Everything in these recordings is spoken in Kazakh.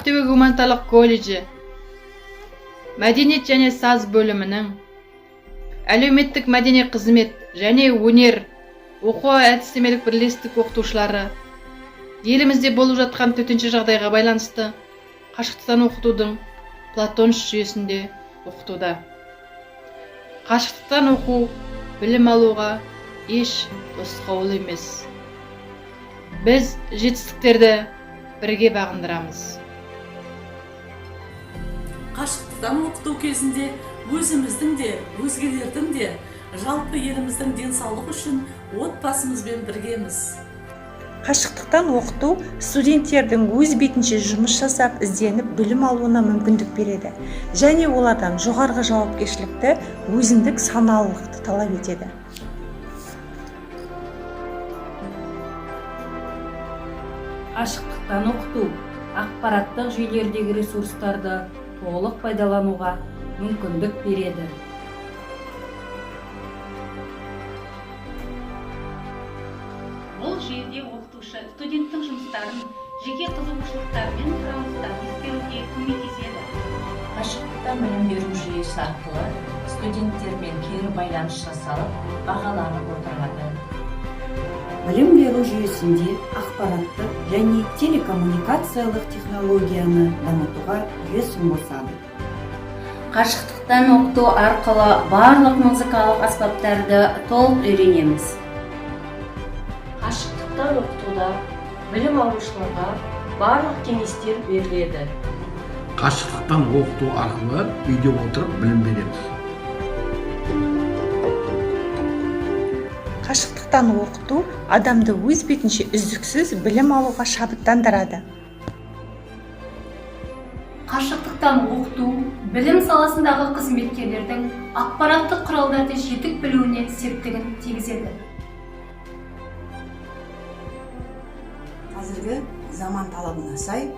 Ақтөбе гуманитарлық колледжі, мәдениет және саз бөлімінің, әлеуметтік мәдени қызмет және өнер оқу әдістемелік бірлестік оқытушылары елімізде болып жатқан төтенше жағдайға байланысты қашықтықтан оқытудың Платон жүйесінде оқытуда. Қашықтықтан оқу білім алуға еш тосқауыл емес. Біз жетістіктерді бірге бағындырамыз. Қашықтықтан оқыту кезінде өзіміздің де, өзгелердің де, жалпы еліміздің денсаулығы үшін отбасымызбен біргеміз. Қашықтықтан оқыту студенттердің өз бетінше жұмыс жасап, ізденіп, білім алуына мүмкіндік береді. Және олардан жоғарғы жауапкершілікті, өзіндік саналылықты талап етеді. Қашықтықтан оқыту ақпараттық жүйелердегі ресурстарды толық пайдалануға мүмкіндік береді. Бұл жүйеде оқытушы студенттің жұмыстарын, жеке қызығушылықтары мен сұраныстарын ескеруге көмектеседі. Қашықтықтан білім беру жүйесі арқылы студенттермен кері байланыс жасалып, бағаланып отырады. Білім беру жүйесінде ақпараттық және телекоммуникациялық технологияны дамытуға үлесін қосады. Қашықтықтан оқыту арқылы барлық музыкалық аспаптарды толық үйренеміз. Қашықтықтан оқытуда білім алушыларға барлық кеңестер беріледі. Қашықтықтан оқыту арқылы үйде отырып білім береміз. Қашықтықтан оқыту адамды өз бетінше үздіксіз білім алуға шабыттандырады. Қашықтықтан оқыту білім саласындағы қызметкерлердің ақпараттық құралдарды жетік білуіне септігін тигізеді. Қазіргі заман талабына сай,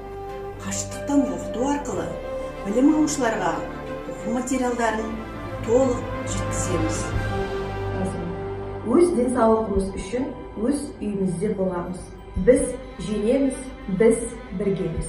қашықтықтан оқыту арқылы білім алушыларға оқу материалдарын толық жеткіземіз. Өз денсаулығымыз үшін өз үйімізде боламыз. Біз жеңеміз, біз біргеміз.